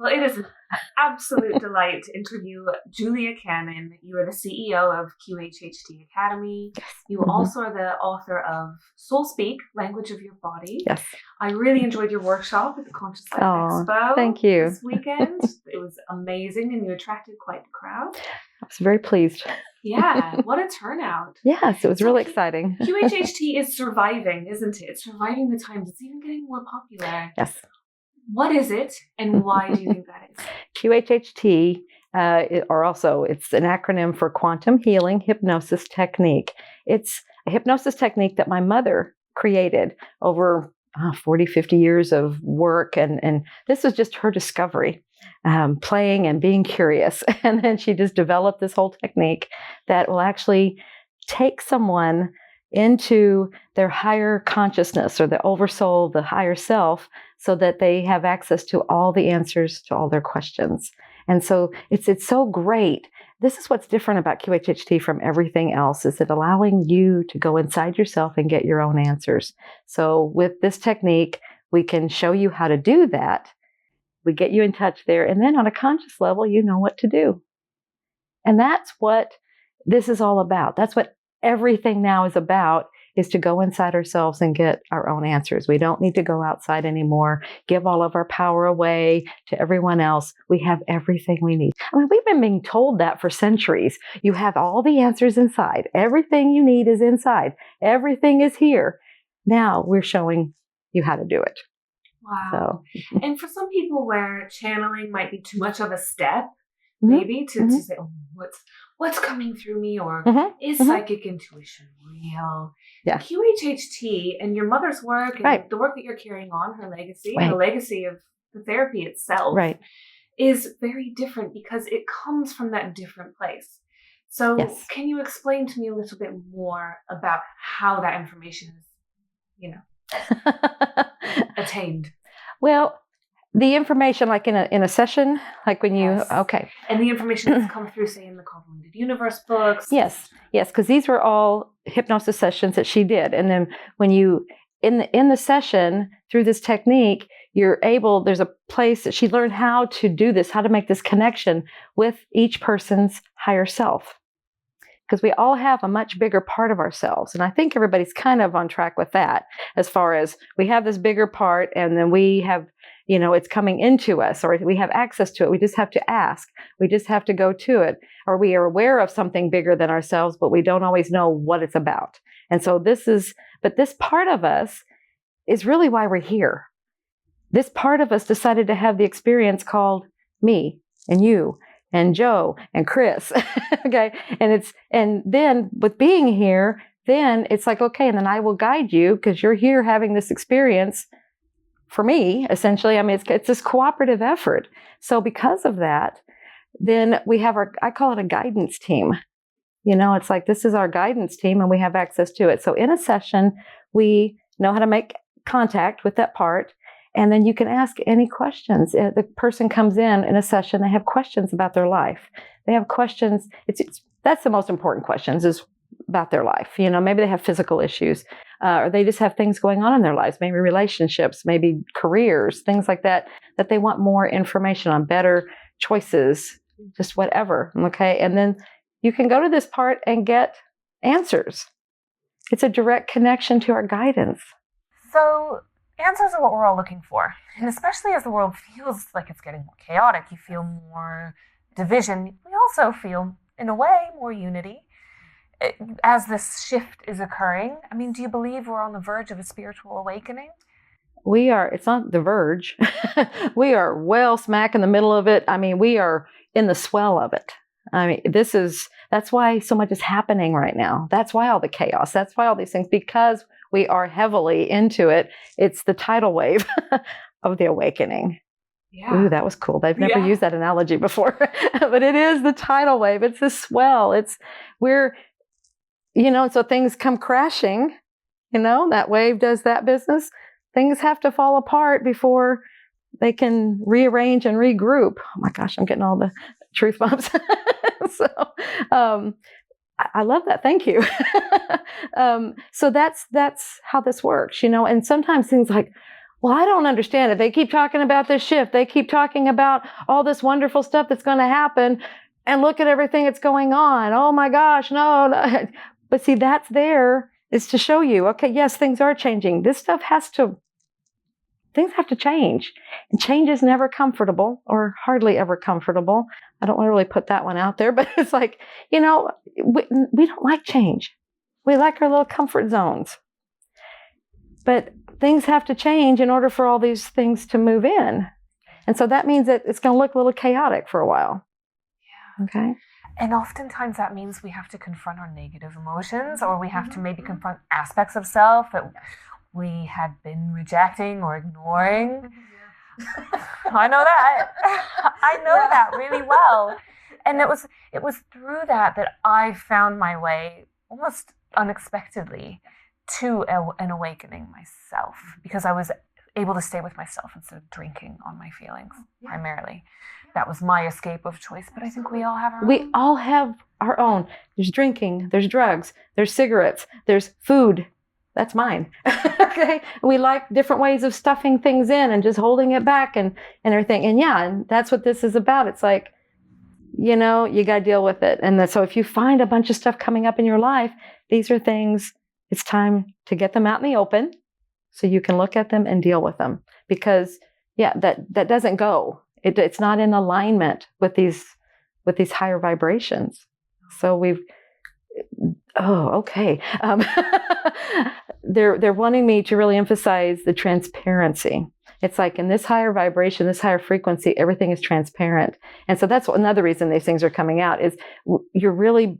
Well, it is an absolute delight to interview Julia Cannon. You are the CEO of QHHT Academy. You also are the author of Soul Speak, Language of Your Body. Yes. I really enjoyed your workshop at the Conscious Life Expo. Thank you. This weekend. It was amazing and you attracted quite the crowd. I was very pleased. Yeah, what a turnout. Yes, it was really exciting. QHHT is surviving, isn't it? It's surviving the times. It's even getting more popular. Yes. What is it and why do you think that is? QHHT, it's an acronym for Quantum Healing Hypnosis Technique. It's a hypnosis technique that my mother created over 40, 50 years of work. And this was just her discovery, playing and being curious. And then she just developed this whole technique that will actually take someone into their higher consciousness or the oversoul, the higher self, so that they have access to all the answers to all their questions. And so it's so great. This is what's different about QHHT from everything else, is it allowing you to go inside yourself and get your own answers. So with this technique, we can show you how to do that. We get you in touch there. And then on a conscious level, you know what to do. And that's what this is all about. That's what everything now is about, is to go inside ourselves and get our own answers. We don't need to go outside anymore, give all of our power away to everyone else. We have everything we need. I mean, we've been being told that for centuries. You have all the answers inside. Everything you need is inside. Everything is here. Now we're showing you how to do it. Wow. So. And for some people where channeling might be too much of a step, maybe to say, oh, what's coming through me, or is psychic intuition real? Yeah. QHHT and your mother's work and the work that you're carrying on, her legacy, and the legacy of the therapy itself, is very different because it comes from that different place. So can you explain to me a little bit more about how that information is, attained? Well, the information, like in a session, like when you, And the information that's come through, say, in the Convoluted Universe books. Yes, because these were all hypnosis sessions that she did. And then when you, in the session, through this technique, there's a place that she learned how to do this, how to make this connection with each person's higher self. Because we all have a much bigger part of ourselves. And I think everybody's kind of on track with that, as far as we have this bigger part and then we have, it's coming into us, or we have access to it. We just have to ask. We just have to go to it. Or we are aware of something bigger than ourselves, but we don't always know what it's about. And so this part of us is really why we're here. This part of us decided to have the experience called me and you and Joe and Chris. Okay. And then with being here, then it's like, okay, and then I will guide you because you're here having this experience for me, essentially. I mean, it's this cooperative effort. So because of that, then we have I call it a guidance team. It's like, this is our guidance team and we have access to it. So in a session, we know how to make contact with that part. And then you can ask any questions. The person comes in a session, they have questions about their life. They have questions. That's the most important questions, is about their life. Maybe they have physical issues, or they just have things going on in their lives, maybe relationships, maybe careers, things like that they want more information on, better choices, just whatever. Okay. And then you can go to this part and get answers. It's a direct connection to our guidance. So answers are what we're all looking for. And especially as the world feels like it's getting more chaotic, you feel more division. We also feel, in a way, more unity. As this shift is occurring, I mean, do you believe we're on the verge of a spiritual awakening? We are. It's not the verge. We are well smack in the middle of it. I mean, we are in the swell of it. I mean, that's why so much is happening right now. That's why all the chaos. That's why all these things, because we are heavily into it. It's the tidal wave of the awakening. Yeah. Ooh, that was cool. I've never used that analogy before, but it is the tidal wave. It's the swell. So things come crashing, that wave does that business. Things have to fall apart before they can rearrange and regroup. Oh my gosh, I'm getting all the truth bumps. So, I love that. Thank you. So that's how this works, and sometimes things like, well, I don't understand it. They keep talking about this shift. They keep talking about all this wonderful stuff that's going to happen. And look at everything that's going on. Oh my gosh, no. But see, that's there is to show you, okay, yes, things are changing. Things have to change. And change is never comfortable, or hardly ever comfortable. I don't want to really put that one out there, but it's like, we don't like change. We like our little comfort zones. But things have to change in order for all these things to move in. And so that means that it's going to look a little chaotic for a while. Yeah. Okay. And oftentimes that means we have to confront our negative emotions, or we have to maybe confront aspects of self that we had been rejecting or ignoring. I know that. I know that really well. And it was through that I found my way almost unexpectedly to an awakening myself, because I was able to stay with myself instead of drinking on my feelings primarily. That was my escape of choice, but I think we all have our own. We all have our own. There's drinking, there's drugs, there's cigarettes, there's food. That's mine. Okay. We like different ways of stuffing things in and just holding it back and everything. And that's what this is about. It's like, you got to deal with it. And so if you find a bunch of stuff coming up in your life, these are things, it's time to get them out in the open so you can look at them and deal with them. Because that doesn't go. It's not in alignment with these higher vibrations. So okay. They're wanting me to really emphasize the transparency. It's like in this higher vibration, this higher frequency, everything is transparent. And so that's another reason these things are coming out is you're really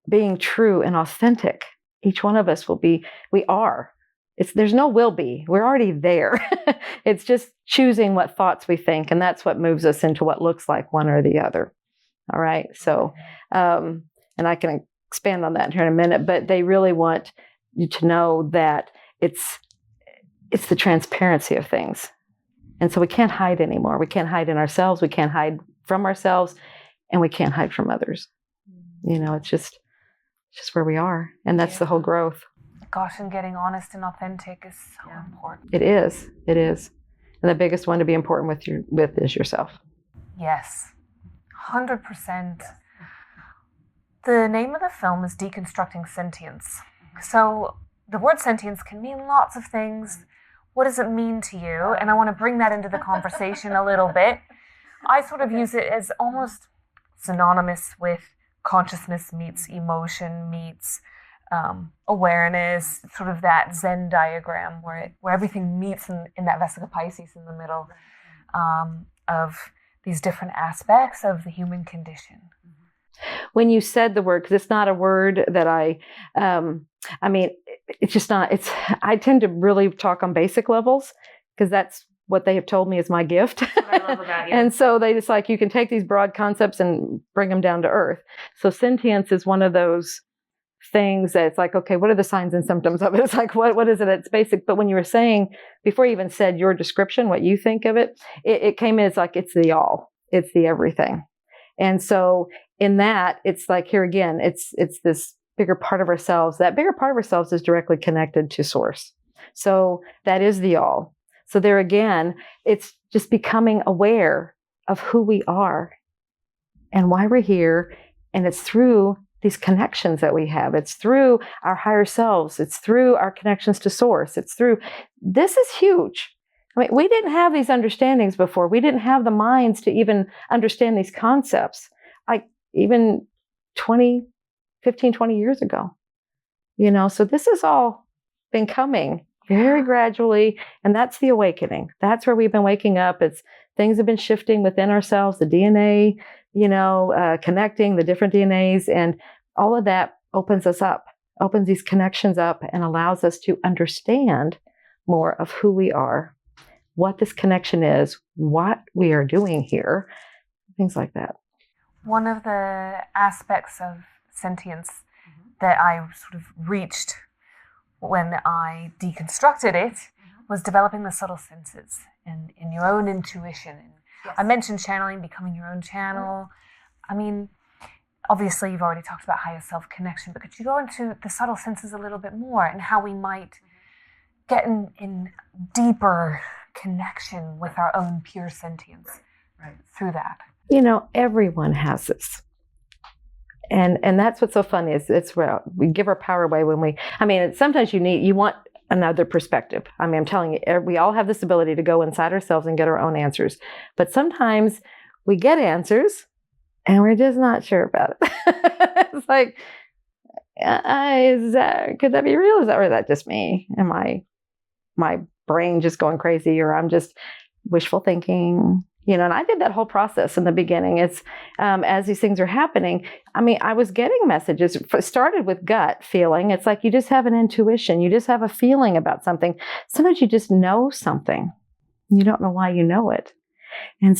being true and authentic. Each one of us we are. There's no will be. We're already there. It's just choosing what thoughts we think. And that's what moves us into what looks like one or the other. All right. So, and I can expand on that here in a minute, but they really want you to know that it's the transparency of things. And so we can't hide anymore. We can't hide in ourselves. We can't hide from ourselves, and we can't hide from others. It's just where we are. And that's the whole growth. Gosh, and getting honest and authentic is so important. It is. And the biggest one to be important with is yourself. Yes, 100%. The name of the film is Deconstructing Sentience. So the word sentience can mean lots of things. What does it mean to you? And I want to bring that into the conversation a little bit. I sort of use it as almost synonymous with consciousness meets emotion meets awareness, sort of that Zen diagram where everything meets in that Vesica Pisces in the middle of these different aspects of the human condition. When you said the word, because it's not a word that it's just not, I tend to really talk on basic levels because that's what they have told me is my gift. That's what I love about you. And so they just like, you can take these broad concepts and bring them down to earth. So sentience is one of those things that it's like, okay, what are the signs and symptoms of it? It's like, what is it? It's basic. But when you were saying, before you even said your description, what you think of it, it came in, it's like, it's the all, it's the everything. And so in that, it's like, here again, it's this bigger part of ourselves. That bigger part of ourselves is directly connected to source. So that is the all. So there again, it's just becoming aware of who we are and why we're here. And it's through these connections that we have. It's through our higher selves. It's through our connections to source. This is huge. I mean, we didn't have these understandings before. We didn't have the minds to even understand these concepts. Like even 15, 20 years ago, so this has all been coming very gradually. And that's the awakening. That's where we've been waking up. Things have been shifting within ourselves, the DNA, connecting the different DNAs, and all of that opens these connections up and allows us to understand more of who we are, what this connection is, what we are doing here, things like that. One of the aspects of sentience that I sort of reached when I deconstructed it was developing the subtle senses and in your own intuition. And yes. I mentioned channeling, becoming your own channel. I mean, obviously you've already talked about higher self connection, but could you go into the subtle senses a little bit more and how we might get in deeper connection with our own pure sentience through that. Everyone has this. And that's what's so funny is it's where we give our power away sometimes you want another perspective. I'm telling you, we all have this ability to go inside ourselves and get our own answers. But sometimes we get answers and we're just not sure about it. It's like, could that be real? Or is that just me? Am my brain just going crazy, or I'm just wishful thinking? And I did that whole process in the beginning. It's as these things are happening. I was getting messages. It started with gut feeling. It's like you just have an intuition. You just have a feeling about something. Sometimes you just know something. You don't know why you know it. And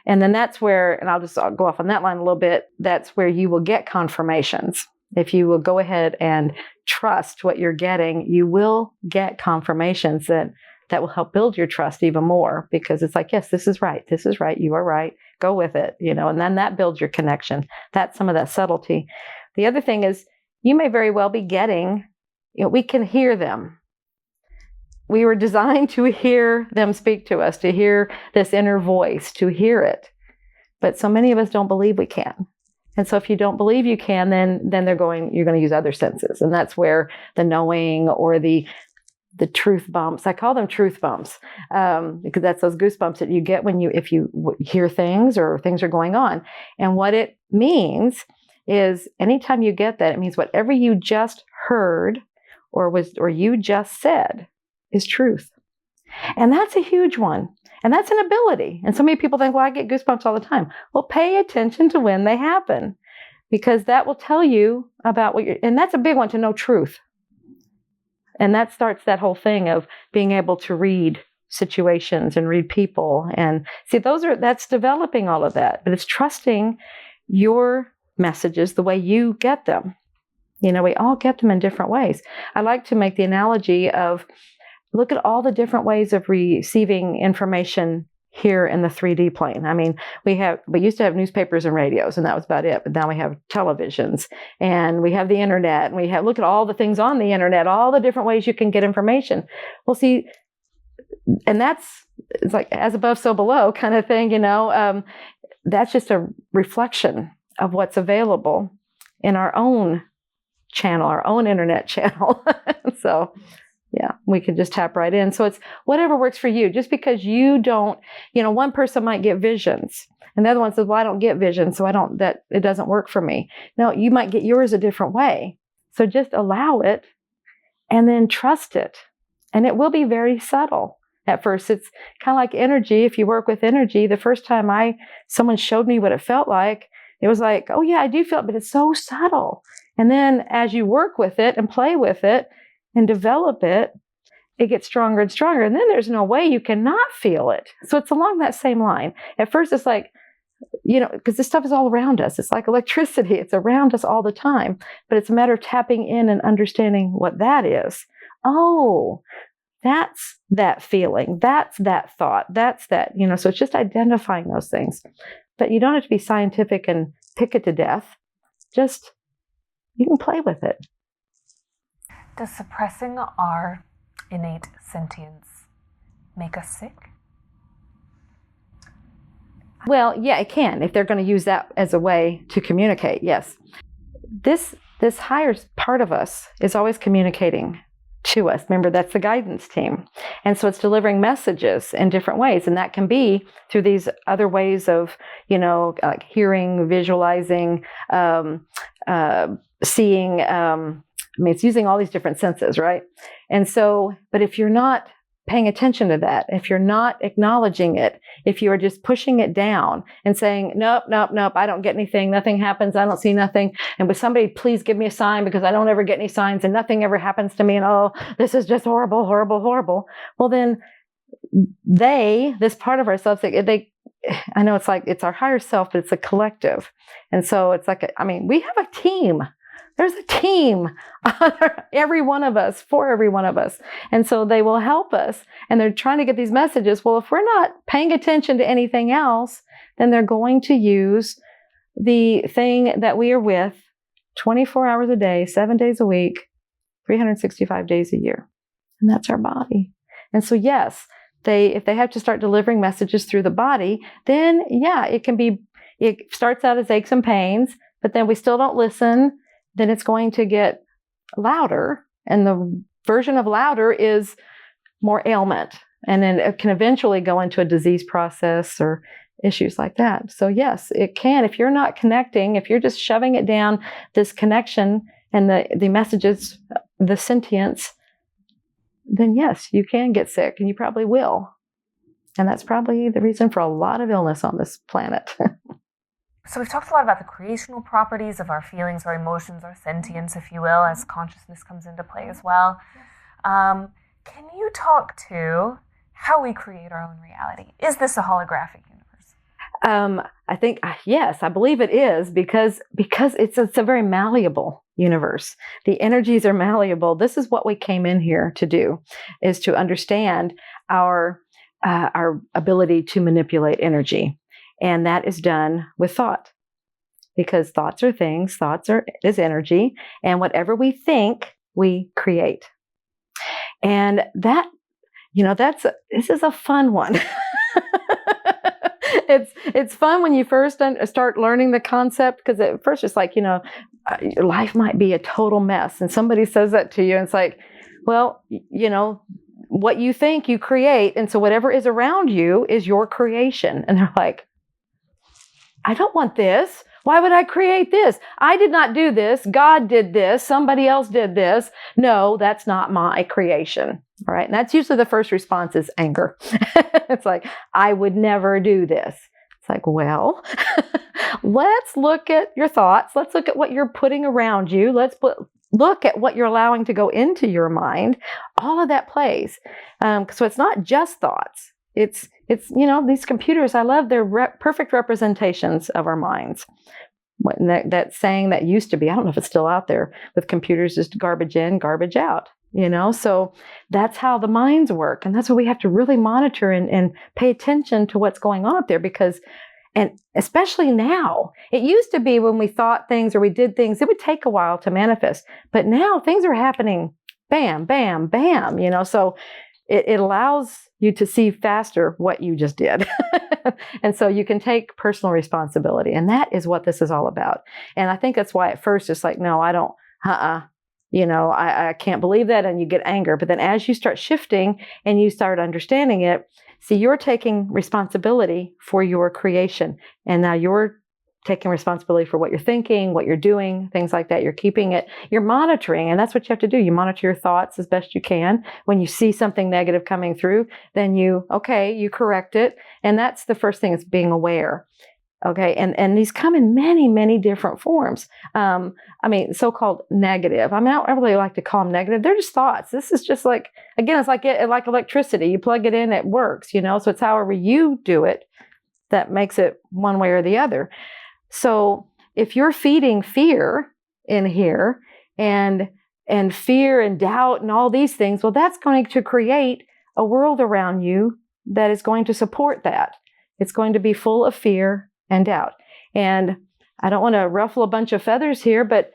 then that's where, and I'll go off on that line a little bit. That's where you will get confirmations. If you will go ahead and trust what you're getting, you will get confirmations that will help build your trust even more, because it's like, yes, this is right. This is right. You are right. Go with it, and then that builds your connection. That's some of that subtlety. The other thing is you may very well be getting, we can hear them. We were designed to hear them speak to us, to hear this inner voice, to hear it. But so many of us don't believe we can. And so if you don't believe you can, then you're going to use other senses. And that's where the knowing or the truth bumps, I call them truth bumps, because that's those goosebumps that you get if you hear things or things are going on. And what it means is anytime you get that, it means whatever you just heard or you just said is truth. And that's a huge one. And that's an ability. And so many people think, well, I get goosebumps all the time. Well, pay attention to when they happen, because that will tell you about and that's a big one, to know truth. And that starts that whole thing of being able to read situations and read people. And see, that's developing all of that. But it's trusting your messages the way you get them. We all get them in different ways. I like to make the analogy of, look at all the different ways of receiving information here in the 3D plane. We used to have newspapers and radios, and that was about it. But now we have televisions, and we have the internet, and look at all the things on the internet, all the different ways you can get information. Well, see, and it's like as above, so below kind of thing, that's just a reflection of what's available in our own channel, our own internet channel. So yeah, we can just tap right in. So it's whatever works for you. Just because you don't, one person might get visions and the other one says, well, I don't get visions, so it doesn't work for me. No, you might get yours a different way. So just allow it and then trust it. And it will be very subtle. At first, it's kind of like energy. If you work with energy, the first time someone showed me what it felt like, it was like, oh yeah, I do feel it, but it's so subtle. And then as you work with it and play with it, and develop it, it gets stronger and stronger. And then there's no way you cannot feel it. So it's along that same line. At first, it's like, because this stuff is all around us. It's like electricity. It's around us all the time. But it's a matter of tapping in and understanding what that is. Oh, that's that feeling. That's that thought. That's that, so it's just identifying those things. But you don't have to be scientific and pick it to death. Just, you can play with it. Does suppressing our innate sentience make us sick? Well, yeah, it can, if they're going to use that as a way to communicate, yes. This higher part of us is always communicating to us. Remember, that's the guidance team. And so it's delivering messages in different ways. And that can be through these other ways of, like hearing, visualizing, seeing, it's using all these different senses, right? And so, but if you're not paying attention to that, if you're not acknowledging it, if you are just pushing it down and saying, nope, I don't get anything, nothing happens, I don't see nothing, and would somebody please give me a sign, because I don't ever get any signs and nothing ever happens to me, and oh, this is just horrible, horrible, horrible. Well, then this part of ourselves, I know it's our higher self, but it's a collective. And so it's like, we have a team. There's a team on every one of us, for every one of us. And so they will help us. And they're trying to get these messages. Well, if we're not paying attention to anything else, then they're going to use the thing that we are with 24 hours a day, 7 days a week, 365 days a year. And that's our body. And so, yes, if they have to start delivering messages through the body, then yeah, it starts out as aches and pains, but then we still don't listen, then it's going to get louder. And the version of louder is more ailment. And then it can eventually go into a disease process or issues like that. So yes, it can. If you're not connecting, if you're just shoving it down, this connection and the messages, the sentience, then yes, you can get sick, and you probably will. And that's probably the reason for a lot of illness on this planet. So we've talked a lot about the creational properties of our feelings, our emotions, our sentience, if you will, as consciousness comes into play as well. Can you talk to how we create our own reality? Is this a holographic universe? I think, yes, I believe it is because it's a very malleable universe. The energies are malleable. This is what we came in here to do, is to understand our ability to manipulate energy. And that is done with thought, because thoughts are things, is energy, and whatever we think, we create. And that, this is a fun one. It's fun when you first start learning the concept, because at first it's like, your life might be a total mess, and somebody says that to you, and it's like, well, what you think you create, and so whatever is around you is your creation. And they're like, I don't want this. Why would I create this? I did not do this. God did this. Somebody else did this. No, that's not my creation. All right. And that's usually the first response is anger. It's like, I would never do this. It's like, well, let's look at your thoughts. Let's look at what you're putting around you. Look at what you're allowing to go into your mind. All of that plays. So it's not just thoughts. It's these computers, I love their perfect representations of our minds. That saying that used to be, I don't know if it's still out there, with computers, just garbage in, garbage out. So that's how the minds work. And that's what we have to really monitor and pay attention to what's going on up there, and especially now. It used to be when we thought things or we did things, it would take a while to manifest. But now things are happening bam, bam, bam, so it allows you to see faster what you just did. And so you can take personal responsibility. And that is what this is all about. And I think that's why at first it's like, no, I don't, I can't believe that. And you get anger. But then as you start shifting and you start understanding it, see, you're taking responsibility for your creation. And now you're taking responsibility for what you're thinking, what you're doing, things like that. You're keeping it, you're monitoring. And that's what you have to do. You monitor your thoughts as best you can. When you see something negative coming through, then you correct it. And that's the first thing, is being aware. Okay. And these come in many, many different forms. So-called negative. I don't really like to call them negative. They're just thoughts. This is just like, again, it's like electricity. You plug it in, it works, so it's however you do it that makes it one way or the other. So if you're feeding fear in here and fear and doubt and all these things, well, that's going to create a world around you that is going to support that. It's going to be full of fear and doubt. And I don't want to ruffle a bunch of feathers here, but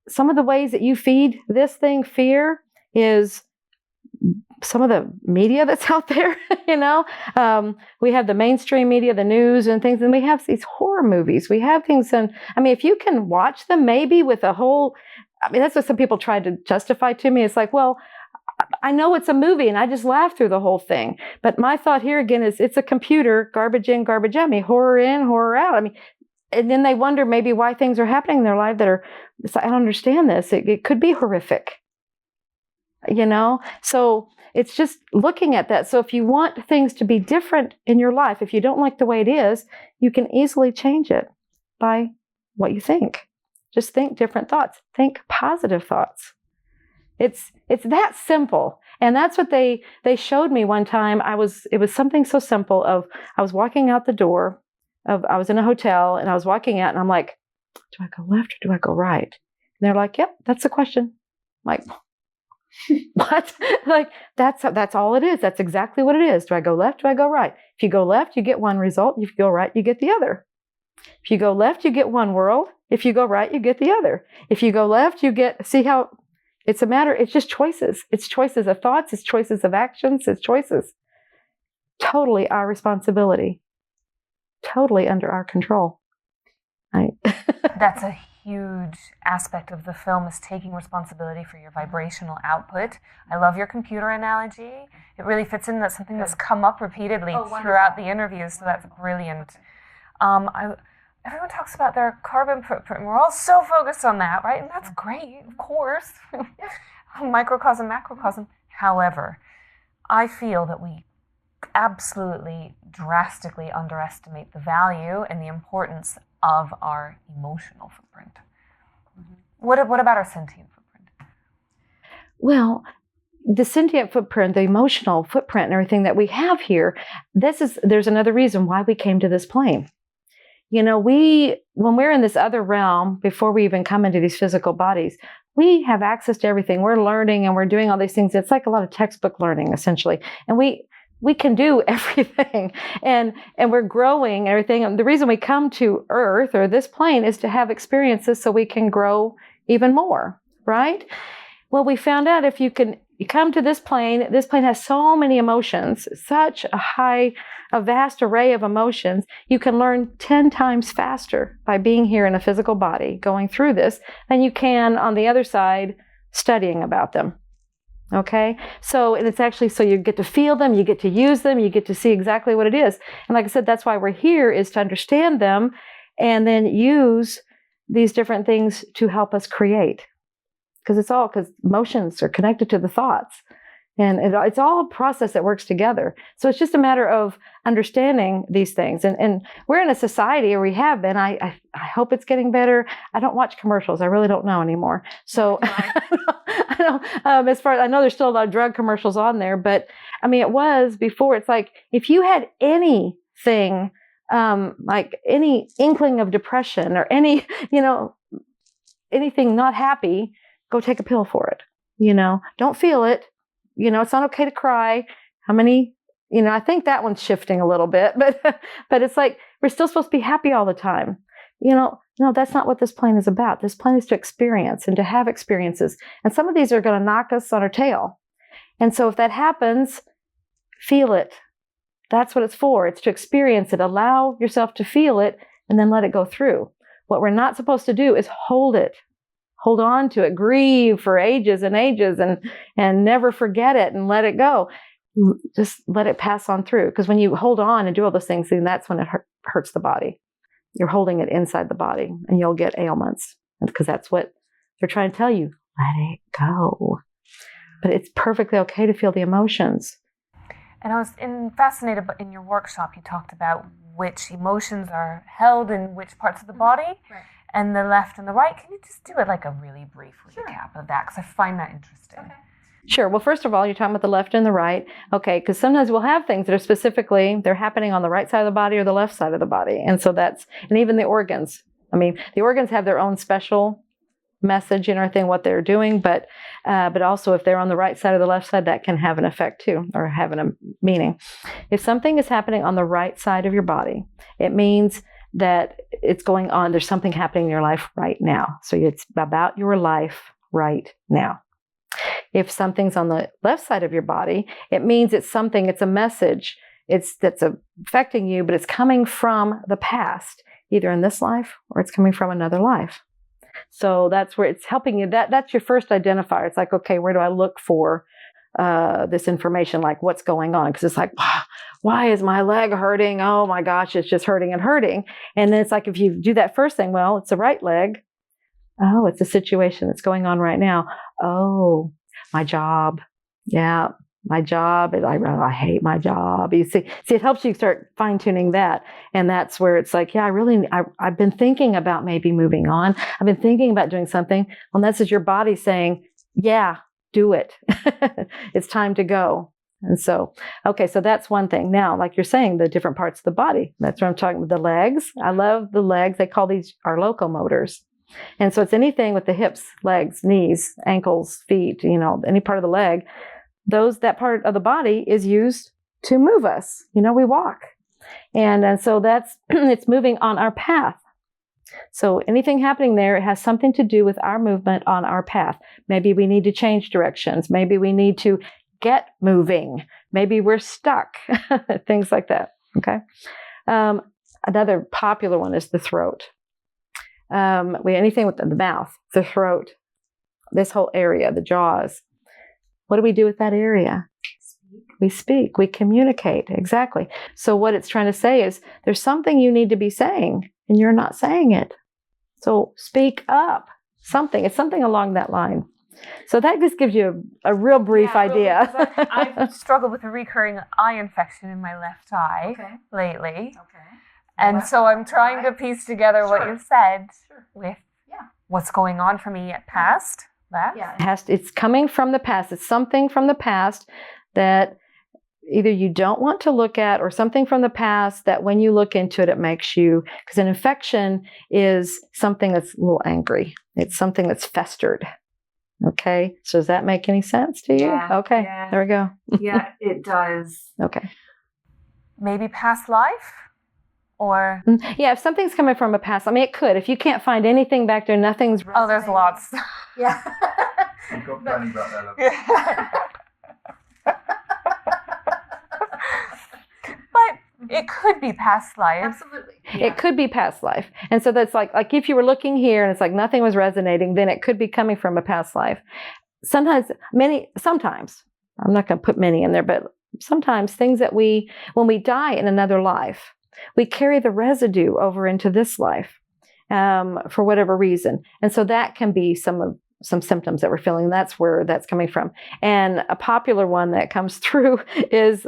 some of the ways that you feed this thing, fear, is some of the media that's out there. We have the mainstream media, the news and things, and we have these horror movies. We have things, and if you can watch them, maybe with a whole, that's what some people try to justify to me. It's like, well, I know it's a movie and I just laugh through the whole thing. But my thought here again is, it's a computer, garbage in, garbage out. Horror in, horror out. And then they wonder maybe why things are happening in their life that are, I don't understand this. It could be horrific, So it's just looking at that. So if you want things to be different in your life, if you don't like the way it is, you can easily change it by what you think. Just think different thoughts. Think positive thoughts. It's that simple. And that's what they showed me one time. It was something so simple of, I was walking out the door I was in a hotel and I was walking out and I'm like, do I go left or do I go right? And they're like, yep, that's the question. I'm like, what? Like, that's all it is. That's exactly what it is. Do I go left? Do I go right? If you go left, you get one result. If you go right, you get the other. If you go left, you get one world. If you go right, you get the other. If you go left, see how It's just choices. It's choices of thoughts, it's choices of actions, it's choices. Totally our responsibility. Totally under our control. Right? That's a huge aspect of the film, is taking responsibility for your vibrational output. I love your computer analogy. It really fits in. That's something that's come up repeatedly throughout the interviews, so that's brilliant. Everyone talks about their carbon footprint. We're all so focused on that, right? And that's great, of course. Microcosm, macrocosm. However, I feel that we absolutely drastically underestimate the value and the importance of our emotional footprint. What about our sentient footprint? Well, the sentient footprint, the emotional footprint and everything that we have here, there's another reason why we came to this plane. You know, when we're in this other realm, before we even come into these physical bodies, we have access to everything. We're learning and we're doing all these things. It's like a lot of textbook learning, essentially. And we can do everything, and we're growing and everything. And the reason we come to Earth or this plane is to have experiences so we can grow even more, right? Well, we found out if you come to this plane has so many emotions, such a vast array of emotions. You can learn 10 times faster by being here in a physical body, going through this, than you can on the other side studying about them. Okay, and it's actually, so you get to feel them, you get to use them, you get to see exactly what it is. And like I said, that's why we're here, is to understand them and then use these different things to help us create. Because emotions are connected to the thoughts. And it's all a process that works together. So it's just a matter of understanding these things. And we're in a society, or we have been. I hope it's getting better. I don't watch commercials. I really don't know anymore. So I don't, as far as I know, there's still a lot of drug commercials on there. But I mean, it was before. It's like if you had anything, like any inkling of depression or anything not happy, go take a pill for it. Don't feel it. It's not okay to cry. How many, I think that one's shifting a little bit, but it's like, we're still supposed to be happy all the time. No, that's not what this plane is about. This plane is to experience and to have experiences. And some of these are going to knock us on our tail. And so if that happens, feel it. That's what it's for. It's to experience it. Allow yourself to feel it and then let it go through. What we're not supposed to do is hold it. Hold on to it, grieve for ages and ages, and never forget it and let it go. Just let it pass on through. Because when you hold on and do all those things, then that's when it hurts the body. You're holding it inside the body, and you'll get ailments. Because that's what they're trying to tell you. Let it go. But it's perfectly okay to feel the emotions. And I was fascinated, but in your workshop, you talked about which emotions are held in which parts of the body. Right. And the left and the right. Can you just do it like a really brief recap of that? Because I find that interesting. Okay. Sure. Well, first of all, you're talking about the left and the right. Okay, because sometimes we'll have things that are specifically, they're happening on the right side of the body or the left side of the body. And so and even the organs. I mean, the organs have their own special message in our thing, what they're doing. But also if they're on the right side or the left side, that can have an effect too, or have a meaning. If something is happening on the right side of your body, it means that it's going on, there's something happening in your life right now. So it's about your life right now. If something's on the left side of your body, it means it's a message that's affecting you, but it's coming from the past, either in this life or it's coming from another life. So that's where it's helping you. That's your first identifier. It's like, okay, where do I look for this information, like what's going on? Because it's like, why is my leg hurting? Oh my gosh, it's just hurting and hurting. And then it's like, if you do that first thing, well, it's the right leg. Oh, it's a situation that's going on right now. Oh, my job. Yeah, my job. I hate my job. You see, it helps you start fine tuning that. And that's where it's like, yeah, I've been thinking about maybe moving on. I've been thinking about doing something. Well, that's just your body saying, yeah, do it. It's time to go. And so, okay, so that's one thing. Now, like you're saying, the different parts of the body. That's what I'm talking about. The legs. I love the legs. They call these our locomotors. And so it's anything with the hips, legs, knees, ankles, feet, any part of the leg. That part of the body is used to move us. We walk. And so it's moving on our path. So anything happening there, it has something to do with our movement on our path. Maybe we need to change directions. Maybe we need to get moving. Maybe we're stuck. Things like that. Okay. Another popular one is the throat. Anything with the mouth, the throat, this whole area, the jaws. What do we do with that area? We speak, we communicate. Exactly. So what it's trying to say is there's something you need to be saying and you're not saying it. So speak up. It's something along that line. So that just gives you a real brief idea. I've struggled with a recurring eye infection in my left eye lately. Okay. And so I'm trying to piece together what you said with what's going on for me at past, left. Yeah. It's coming from the past. It's something from the past that either you don't want to look at or something from the past that when you look into it, it makes you, because an infection is something that's a little angry. It's something that's festered. Okay. So does that make any sense to you? Yeah, okay. Yeah. There we go. Yeah, it does. Okay. Maybe past life? Or yeah, if something's coming from a past, I mean, it could. If you can't find anything back there, nothing's. Oh, there's lots. Yeah. You've got plenty about that. But it could be past life. Absolutely. Yeah. It could be past life. And so that's like if you were looking here and it's like nothing was resonating, then it could be coming from a past life. Sometimes, I'm not going to put many in there, but sometimes things that when we die in another life, we carry the residue over into this life for whatever reason. And so that can be some symptoms that we're feeling. That's where that's coming from. And a popular one that comes through is,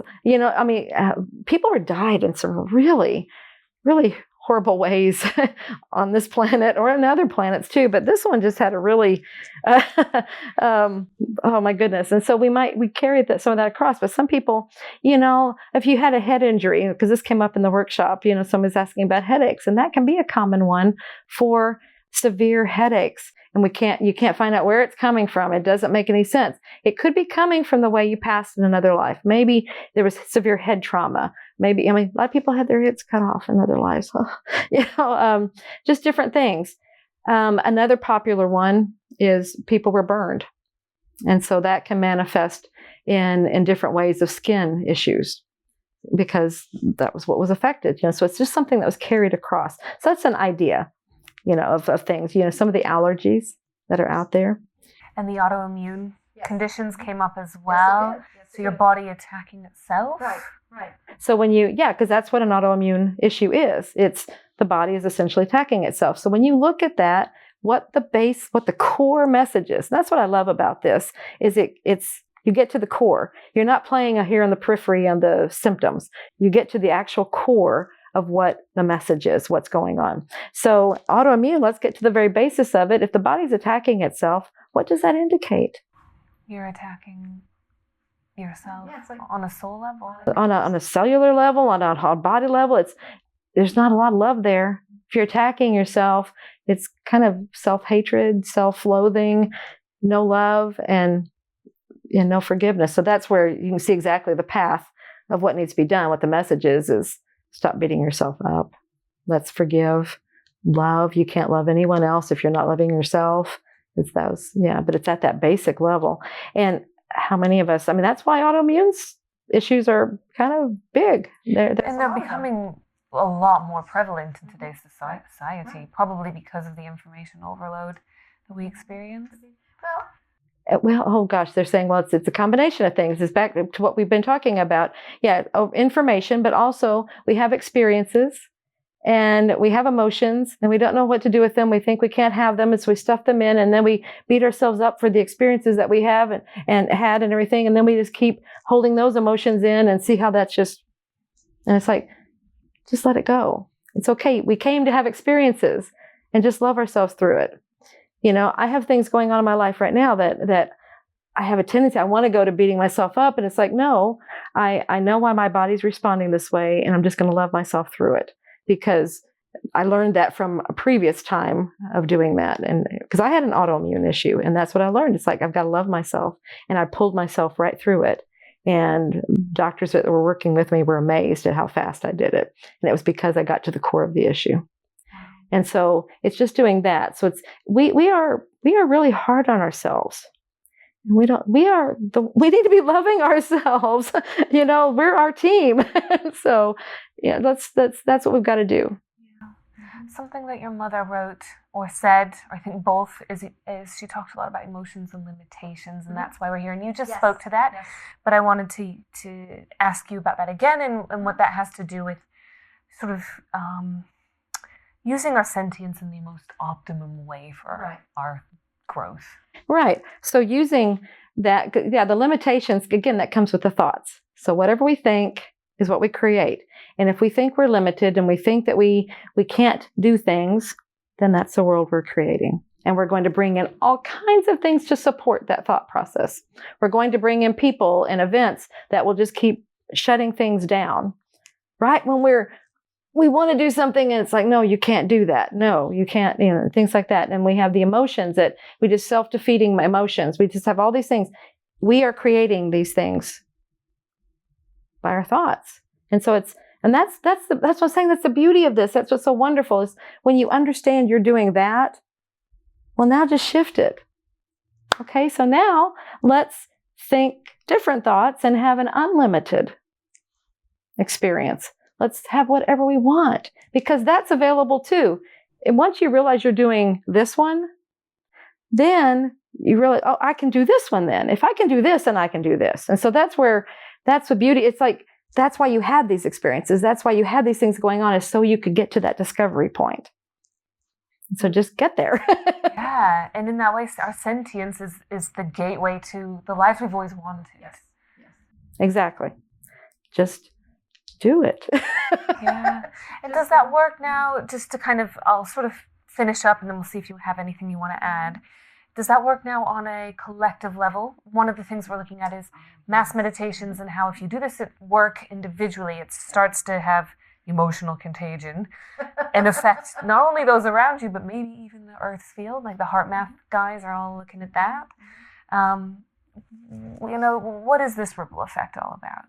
people are died in some really, really horrible ways on this planet or on other planets too. But this one just had a really, oh my goodness. And so we carry some of that across. But some people, if you had a head injury, because this came up in the workshop, somebody's asking about headaches, and that can be a common one for severe headaches. And you can't find out where it's coming from. It doesn't make any sense. It could be coming from the way you passed in another life. Maybe there was severe head trauma. Maybe, a lot of people had their heads cut off in other lives. Just different things. Another popular one is people were burned. And so that can manifest in different ways of skin issues because that was what was affected. So it's just something that was carried across. So that's an idea. Of things, some of the allergies that are out there. And the autoimmune conditions came up as well. Yes, so your body attacking itself. Right. So because that's what an autoimmune issue is. It's the body is essentially attacking itself. So when you look at that, what the core message is, that's what I love about this, is it's you get to the core. You're not playing here on the periphery on the symptoms. You get to the actual core of what the message is, what's going on. So autoimmune, let's get to the very basis of it. If the body's attacking itself, what does that indicate? You're attacking yourself on a soul level. On a cellular level, on a body level, there's not a lot of love there. If you're attacking yourself, it's kind of self-hatred, self-loathing, no love, and no forgiveness. So that's where you can see exactly the path of what needs to be done. What the message is stop beating yourself up. Let's forgive, love. You can't love anyone else if you're not loving yourself. It's those, but it's at that basic level. And how many of us, that's why autoimmune issues are kind of big. They're becoming a lot more prevalent in today's society, probably because of the information overload that we experience. Well, oh gosh, they're saying, well, it's a combination of things. It's back to what we've been talking about. Information, but also we have experiences and we have emotions and we don't know what to do with them. We think we can't have them, and so we stuff them in, and then we beat ourselves up for the experiences that we have and had and everything. And then we just keep holding those emotions in and see how that's and it's like, just let it go. It's okay. We came to have experiences and just love ourselves through it. I have things going on in my life right now that I have a tendency, I want to go to beating myself up. And it's like, no, I know why my body's responding this way. And I'm just going to love myself through it, because I learned that from a previous time of doing that. And because I had an autoimmune issue, and that's what I learned. It's like, I've got to love myself. And I pulled myself right through it. And doctors that were working with me were amazed at how fast I did it. And it was because I got to the core of the issue. And so it's just doing that. So we are really hard on ourselves. We need to be loving ourselves. We're our team. So yeah, that's what we've got to do. Something that your mother wrote or said, or I think both, is she talked a lot about emotions and limitations, and that's why we're here. And you just spoke to that, but I wanted to ask you about that again, and what that has to do with sort of using our sentience in the most optimum way for our growth. Right. So using that, the limitations, again, that comes with the thoughts. So whatever we think is what we create. And if we think we're limited and we think that we can't do things, then that's the world we're creating. And we're going to bring in all kinds of things to support that thought process. We're going to bring in people and events that will just keep shutting things down. Right? When we want to do something and it's like, no, you can't do that. No, you can't, things like that. And we have the emotions that we just self-defeating emotions. We just have all these things. We are creating these things by our thoughts. And so that's what I'm saying. That's the beauty of this. That's what's so wonderful is when you understand you're doing that. Well, now just shift it. Okay. So now let's think different thoughts and have an unlimited experience. Let's have whatever we want because that's available too. And once you realize you're doing this one, then you realize, oh, I can do this one then. If I can do this, then I can do this. And so that's the beauty. It's like, that's why you had these experiences. That's why you had these things going on is so you could get to that discovery point. So just get there. Yeah. And in that way, our sentience is the gateway to the life we've always wanted. Yes. Exactly. Just do it. Yeah. And does that work now? Just to I'll sort of finish up and then we'll see if you have anything you want to add. Does that work now on a collective level? One of the things we're looking at is mass meditations and how if you do this at work individually, it starts to have emotional contagion and affect not only those around you, but maybe even the earth field. Like the heart math guys are all looking at that. What is this ripple effect all about?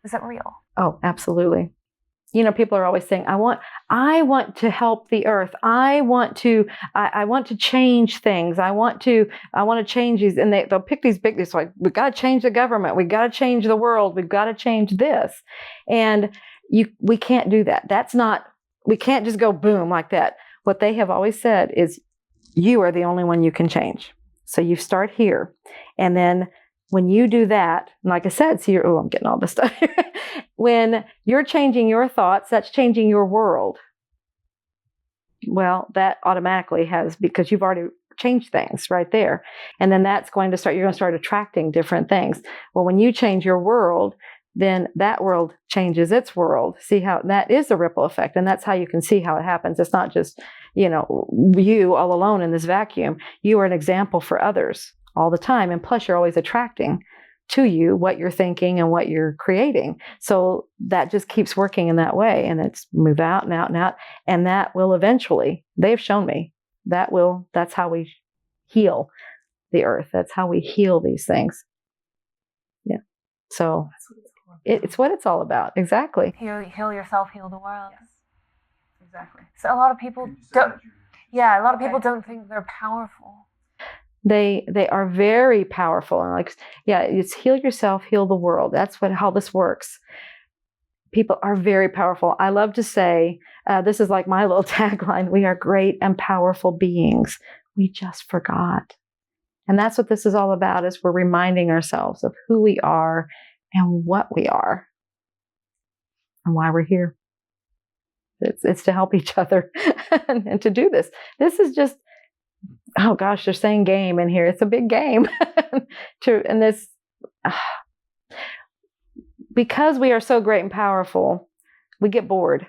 Is it real? Oh, absolutely. People are always saying, I want to help the earth. I want to change things. I want to change these. And they'll pick these big, it's like, we've got to change the government. We've got to change the world. We've got to change this. And we can't do that. We can't just go boom like that. What they have always said is you are the only one you can change. So you start here. And then when you do that, like I said, I'm getting all this stuff. When you're changing your thoughts, that's changing your world. Well, that automatically has, because you've already changed things right there. And then you're going to start attracting different things. Well, when you change your world, then that world changes its world. See how that is a ripple effect. And that's how you can see how it happens. It's not just, you all alone in this vacuum. You are an example for others all the time. And plus you're always attracting to you what you're thinking and what you're creating. So that just keeps working in that way. And it's move out and out and out. And that will eventually, they've shown me, that's how we heal the earth. That's how we heal these things. Yeah. So it's what it's all about. Exactly. Heal yourself, heal the world. Yes. Exactly. So a lot of people don't think they're powerful. They are very powerful. And it's heal yourself, heal the world. That's how this works. People are very powerful. I love to say, this is like my little tagline, we are great and powerful beings. We just forgot. And that's what this is all about, is we're reminding ourselves of who we are and what we are and why we're here. It's to help each other and to do this. This is just, oh gosh, they're saying game in here. It's a big game. Because we are so great and powerful, we get bored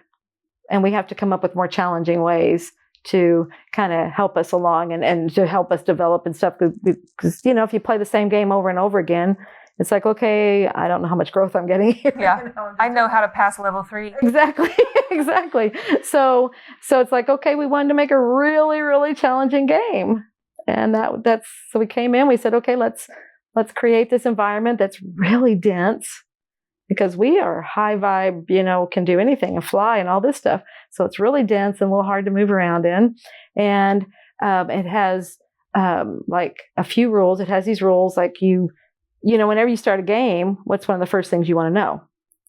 and we have to come up with more challenging ways to kind of help us along and to help us develop and stuff. Because, if you play the same game over and over again, it's like, okay, I don't know how much growth I'm getting here. Yeah, I know how to pass level 3. Exactly. So it's like, okay, we wanted to make a really, really challenging game. And so we came in, we said, okay, let's create this environment that's really dense. because we are high vibe, can do anything and fly and all this stuff. So it's really dense and a little hard to move around in. And it has like a few rules. It has these rules like whenever you start a game, what's one of the first things you want to know?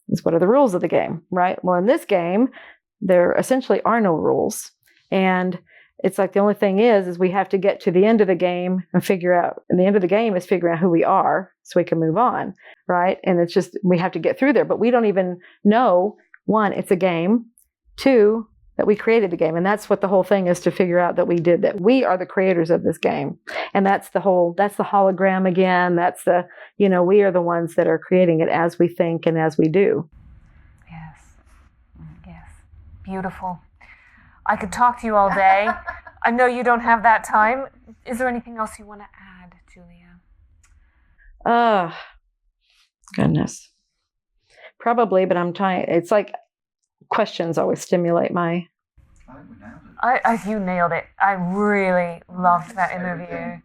Is what are the rules of the game, right? Well, in this game, there essentially are no rules. And it's like the only thing is we have to get to the end of the game and figure out, and the end of the game is figuring out who we are so we can move on, right? And it's just, we have to get through there, but we don't even know, one, it's a game, two, that we created the game. And that's what the whole thing is, to figure out that we are the creators of this game. And that's the hologram again. That's we are the ones that are creating it as we think and as we do. Yes. Beautiful. I could talk to you all day. I know you don't have that time. Is there anything else you want to add, Julia? Goodness. Probably, but I'm trying. It's like questions always stimulate my... I think we nailed it. You nailed it. I really loved that interview.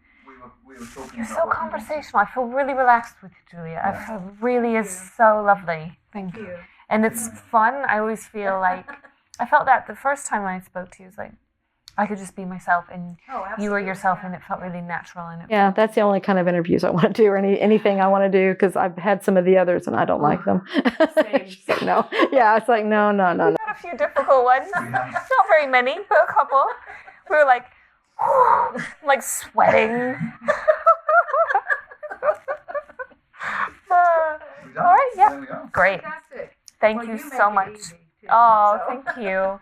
We were talking You're about so conversational. I feel really relaxed with you, Julia. It really is so lovely. Thank you. And it's fun. I always feel like... I felt that the first time I spoke to you, was like, I could just be myself, and you were yourself, and it felt really natural. And that's the only kind of interviews I want to do, or anything I want to do, because I've had some of the others and I don't like them. Same. So, no. Yeah, it's like, no. We had a few difficult ones. Not very many, but a couple. We were like, like sweating. All right, There we go. Great. Fantastic. Thank you so much. Oh, thank you.